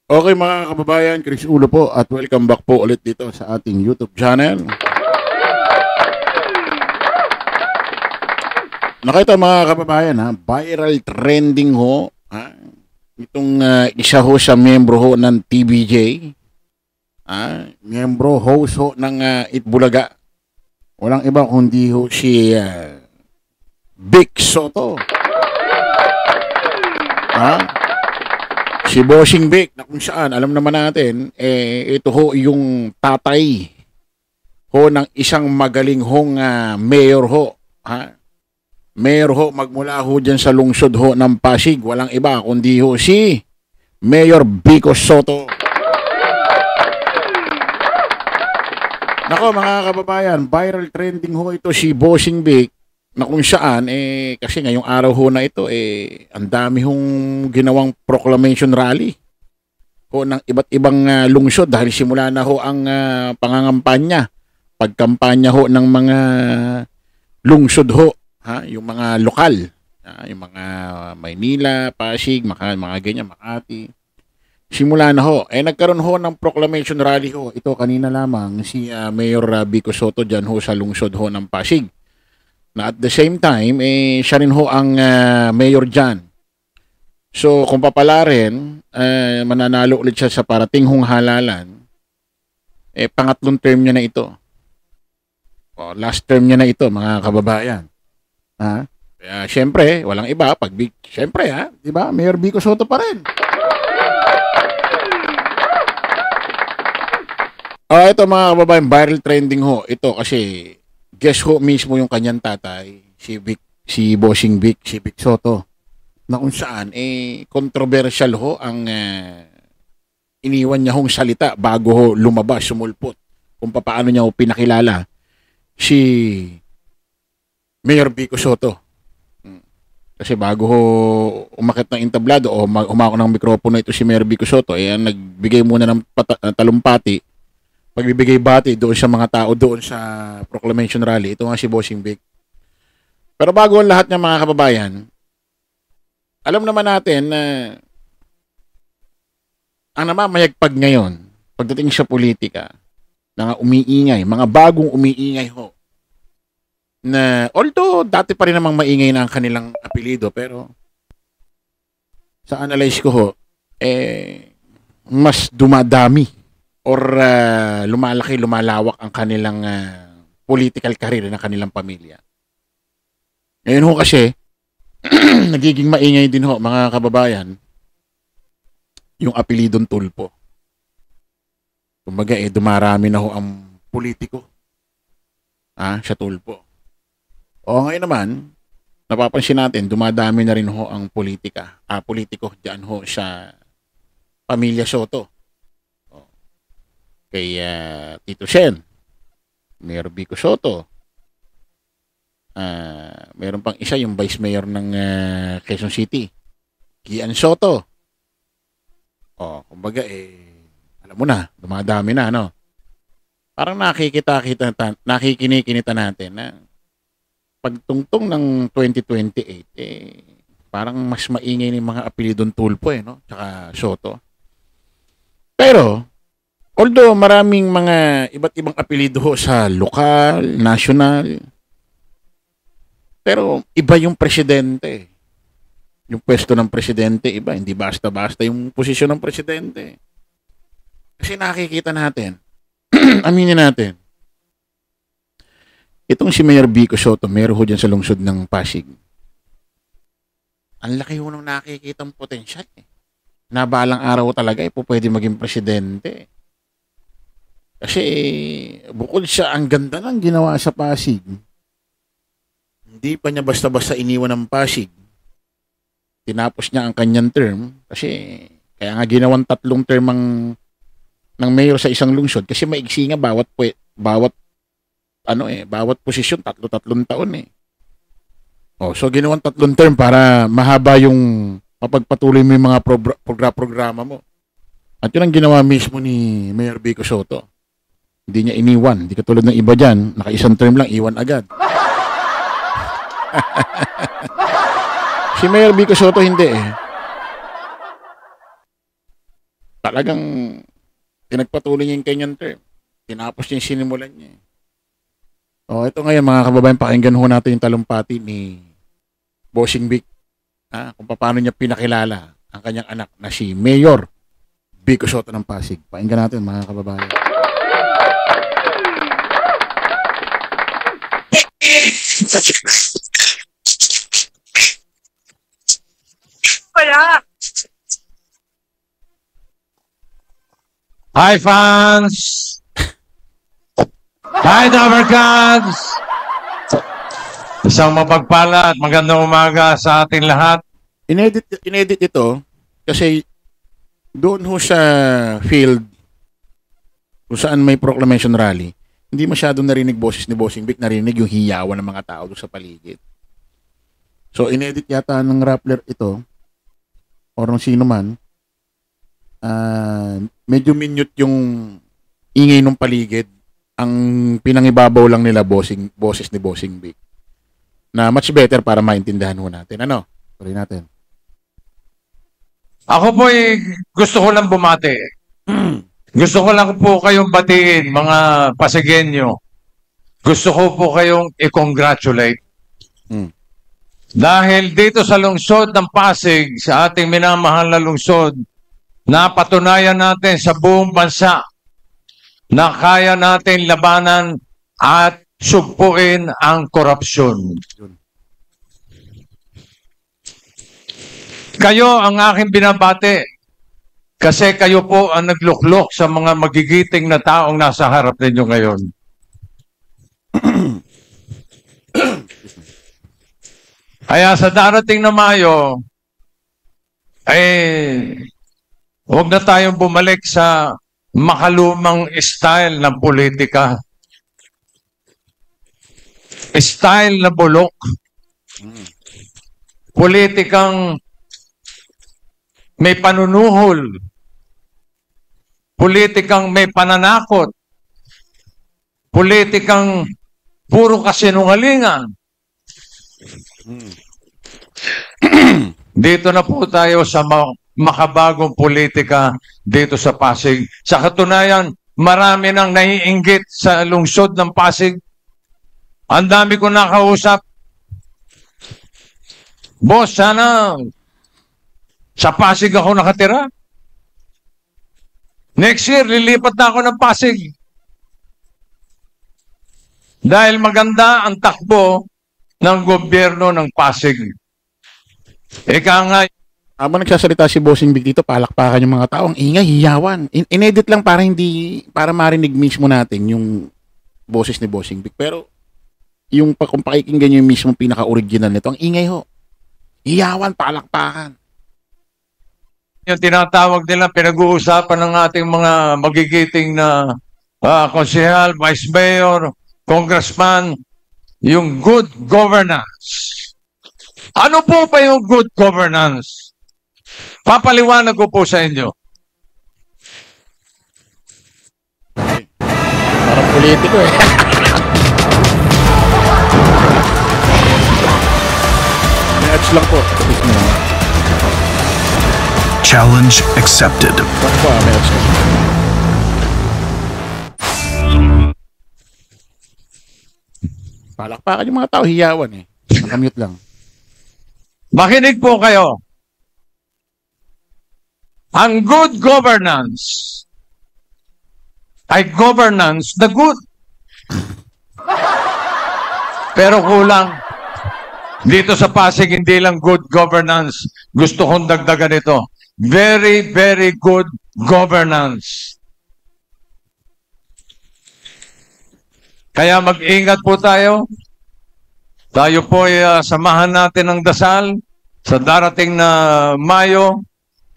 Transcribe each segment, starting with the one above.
Okay mga kababayan, Chris Ulo po at welcome back po ulit dito sa ating YouTube channel. Nakita mga kababayan viral trending ho, itong isa ho sa miyembro ho ng TVJ, miyembro host ho ng Itbulaga. Walang iba kundi ho si Vic Soto. Si Bossing Vic na kung saan alam naman natin ito ho yung tatay ho ng isang magaling hong mayor ho, mayor ho magmula ho dyan sa lungsod ho ng Pasig, walang iba kundi ho si Mayor Vico Soto. Nako mga kababayan, viral trending ho ito si Bossing Vic na kung saan kasi ngayong araw ho na ito ang dami hong ginawang proclamation rally ho ng iba't ibang lungsod dahil simula na ho ang pangangampanya, pagkampanya ho ng mga lungsod ho, yung mga lokal, yung mga Maynila, Pasig, mga ganyan, Makati. Simula na ho, nagkaroon ho ng proclamation rally ho ito kanina lamang si Mayor Vico Soto dyan ho sa lungsod ho ng Pasig. Na at the same time, siya rin ho ang mayor dyan. So, kung papalarin, mananalo ulit siya sa parating hong halalan, pangatlong term niya na ito. Last term niya na ito, mga kababayan. Kaya, syempre, walang iba. Syempre, di ba? Mayor Vico Soto pa rin. Ito mga kababayan, viral trending ho. Ito kasi, guess ho mismo yung kanyang tatay, si Bossing Vic, si Vic Soto, na kung saan controversial ho ang iniwan niya hong salita bago ho lumabas, sumulpot kung paano niya ho pinakilala si Mayor Vico Soto. Kasi bago ho umakit ng entablado o umako ng mikropono ito si Mayor Vico Soto, ang nagbigay muna ng talumpati, pagbibigay bati doon sa mga tao doon sa proclamation rally. Ito nga si Bossing Vic. Pero bago ang lahat ng mga kababayan, alam naman natin na ang namamayagpag ngayon pagdating sa politika, mga umiingay, mga bagong umiingay ho, na although dati pa rin namang maingay na ang kanilang apelido, pero sa analyze ko ho, mas dumadami or lumalaki, lumalawak ang kanilang political career ng kanilang pamilya. Ngayon ho kasi, nagiging maingay din ho, mga kababayan, yung apelidong Tulpo. Kumbaga, dumarami na ho ang politiko sa Tulpo. O ngayon naman, napapansin natin, dumadami na rin ho ang politiko dyan ho sa pamilya Soto. Kay Tito Sen, Mayor Vico Soto, meron pang isa yung vice mayor ng Quezon City, Gian Soto. Kumbaga alam mo na, dumadami na, no? Parang nakikinikita natin na pagtungtong ng 2028, parang mas maingay ng mga apelidong Tulpo, no? Tsaka Soto. Pero although maraming mga iba't ibang apelido ho sa lokal, national, pero iba yung presidente. Yung pwesto ng presidente, iba. Hindi basta-basta yung posisyon ng presidente. Kasi nakikita natin, aminin natin, itong si Mayor Vico Soto, meron ho dyan sa lungsod ng Pasig. Ang laki ho nung nakikitang potensyal. Na balang araw talaga, pwede maging presidente. Kasi bukod sa ang ganda ng ginawa sa Pasig, hindi pa niya basta-basta iniwan ng Pasig. Tinapos niya ang kanyang term kasi kaya nga ginawang 3 term ng mayor sa isang lungsod kasi maigsi nga bawat posisyon 3 taon . So ginawang 3 term para mahaba yung mapagpatuloy mo yung mga programa mo. At yun ang ginawa mismo ni Mayor Vico Soto. Hindi niya iniwan. Hindi katulad ng iba dyan. Naka-isang term lang, iwan agad. Si Mayor Vico Soto hindi . Talagang pinagpatuloy niya yung kanyang term. Tinapos niya yung sinimulan niya. O, ito ngayon mga kababayan, pakinggan ho natin yung talumpati ni Bossing Vic. Kung paano niya pinakilala ang kanyang anak na si Mayor Vico Sotto ng Pasig. Pakinggan natin mga kababayan. Kaya, hi fans! Hi Dabarkads! Isang mapagpala at magandang umaga sa ating lahat. Inedit ito kasi doon ho sa field kung saan may proclamation rally, hindi masyadong narinig boses ni Bossing Vic, narinig yung hiyawan ng mga tao doon sa paligid. So inedit yata ng Rappler ito or ng sino man, medyo minute yung ingay ng paligid. Ang pinangibabaw lang nila boses ni Bossing Vic na much better para maintindihan ho natin. Ano? Tuloy natin. Ako po gusto ko lang bumati. Gusto ko lang po kayong batiin, mga Pasigenyo. Gusto ko po kayong i-congratulate. Dahil dito sa lungsod ng Pasig, sa ating minamahal na lungsod, napatunayan natin sa buong bansa na kaya natin labanan at sugpuin ang korupsyon. Kayo ang aking binabati kasi kayo po ang nagluklok sa mga magigiting na taong nasa harap ninyo ngayon. Kaya sa darating na Mayo, huwag na tayong bumalik sa makalumang style ng politika. Style na bulok. Politikang may panunuhol. Politikang may pananakot. Politikang puro kasinungalingan. Dito na po tayo sa makabagong politika dito sa Pasig. Sa katunayan, marami nang naiinggit sa lungsod ng Pasig. Ang dami ko nakausap. Boss, sana sa Pasig ako nakatira. Next year, lilipat na ako ng Pasig. Dahil maganda ang takbo ng gobyerno ng Pasig. Ika nga, habang nagsasalita si Bossing Vic dito, palakpakan yung mga tao, ang ingay, hiyawan. Inedit lang para marinig mismo natin yung boses ni Bossing Vic. Pero kung pakikinggan nyo yung mismo pinaka-original nito, ang ingay ho. Hiyawan, palakpakan. Yung tinatawag nila, pinag-uusapan ng ating mga magigiting na konsehal, vice mayor, congressman, yung good governance. Ano po ba yung good governance? Papaliwanag ko po sa inyo. Parang politiko eh. May lang po. Challenge accepted. Palakpakan yung mga tao, hiyawan eh. Nakamute lang. Makinig po kayo. Ang good governance ay governance na good. Pero kulang. Dito sa Pasig, hindi lang good governance. Gusto kong dagdagan ito. Very, very good governance. Kaya mag-ingat po tayo. Tayo po ay samahan natin ng dasal sa darating na Mayo.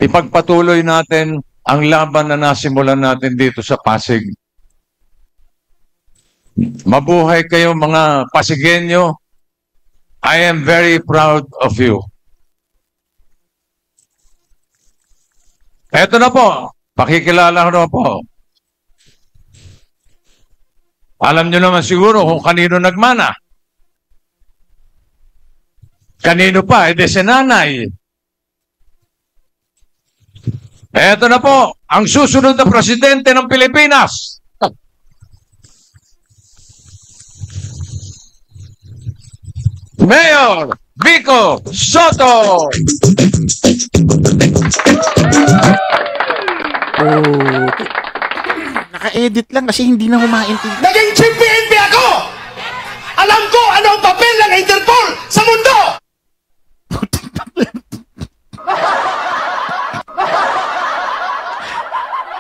Ipagpatuloy natin ang laban na nasimulan natin dito sa Pasig. Mabuhay kayo mga Pasigenyo. I am very proud of you. Eto na po. Pakikilala ko na po. Alam nyo naman siguro kung kanino nagmana. Kanino pa? Si nanay. Eto na po, ang susunod na presidente ng Pilipinas. Mayor Vico Soto. Oh, naka-edit lang kasi hindi na humaintindi. Naging chief PNP ako! Alam ko ano ang papel ng Interpol sa mundo!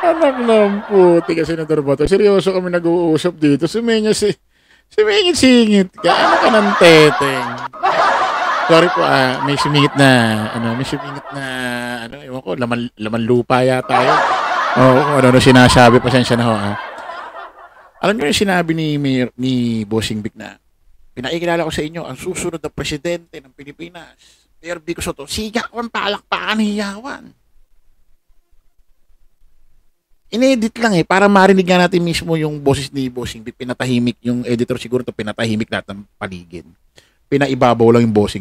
Anak ng puti kasi na Bato. Seryoso kami nag-uusap dito. Sumingit-singit ka. Ano ka ng teteng? Sorry po, may sumingit na, ewan ko, laman lupa yata yun. Oo, ano sinasabi, pasensya na ho, Alam niyo yung sinabi ni Bossing Vic na, pinakikilala ko sa inyo, ang susunod na presidente ng Pilipinas, Mayor Vico Soto, siga ang palakpakan hiyawan. Inedit lang para marinig nga natin mismo yung boses ni Bossing Vic, pinatahimik, yung editor siguro to pinatahimik lahat ng paligid. Pinaibabaw lang yung boses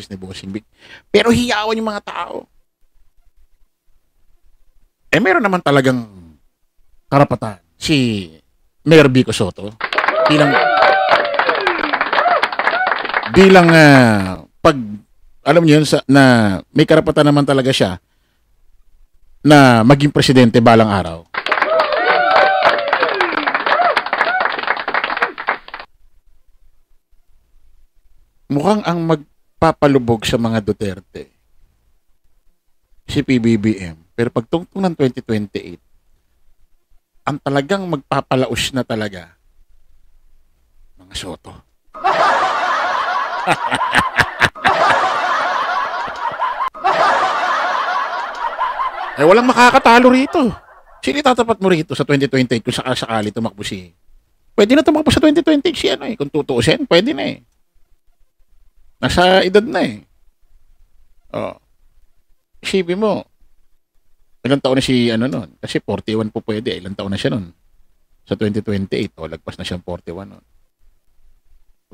ni Bossing Vic. Pero hiyawan yung mga tao. Meron naman talagang karapatan si Mayor Vico Soto bilang pag alam niyo yun na may karapatan naman talaga siya na maging presidente balang araw. Mukhang ang magpapalubog sa mga Duterte si PBBM. Pero pagtungtong ng 2028, ang talagang magpapalaos na talaga mga Soto. Walang makakatalo rito. Sino tatapat mo rito sa 2028 kung sakali tumakbo si... Pwede na tumakbo sa 2028 si kung tutuusin, pwede na Nasa edad na Isipin mo, ilang taon na si nun? Kasi 41 po pwede. Ilang taon na siya nun? Sa 2028. Lagpas na siyang 41 nun.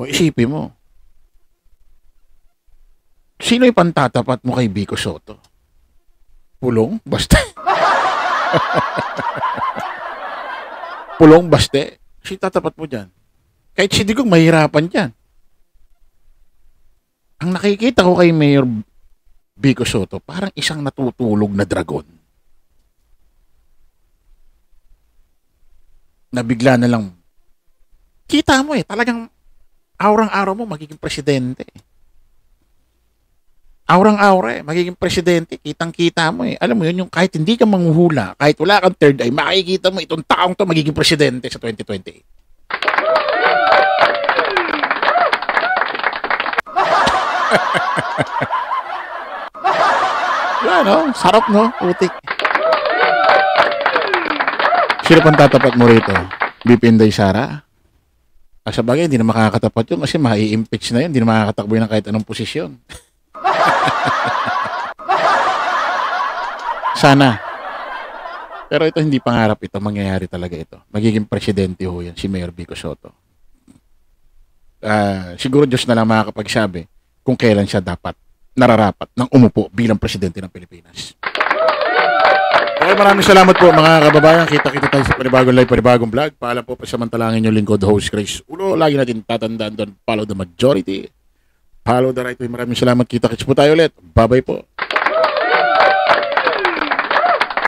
Isipin mo. Sino yung pantatapat mo kay Vico Soto? Pulong? Baste? Pulong? Baste? Sino tatapat mo dyan? Kahit si Digong mahirapan dyan. Ang nakikita ko kay Mayor Vico Soto, parang isang natutulog na dragon. Nabigla na lang. Kita mo talagang aurang-araw mo magiging presidente. Aurang-aura magiging presidente. Kitang-kita mo Alam mo yun, yung kahit hindi ka manghuhula, kahit wala kang third eye, makikita mo itong taong to magiging presidente sa 2028. Sarap utik. Sino pang tatapat mo rito? BP Inday Sara? Sa bagay, hindi na makakatapat yun kasi mai-impeach na yun, hindi na makakatakbo yun ng kahit anong posisyon. Sana. Pero ito hindi pangarap ito, mangyayari talaga ito. Magiging presidente ho yan, si Mayor Vico Soto. Siguro Diyos na lang makakapagsabi kung kailan siya dapat nararapat ng umupo bilang presidente ng Pilipinas. Okay, maraming salamat po mga kababayan. Kita-kita tayo sa panibagong live, panibagong vlog. Paalam po, pasamantalangin yung lingkod, host Grace Ulo. Lagi natin tatandaan doon, follow the majority, follow the right way. Maraming salamat. Kita-kits po tayo ulit. Bye-bye po.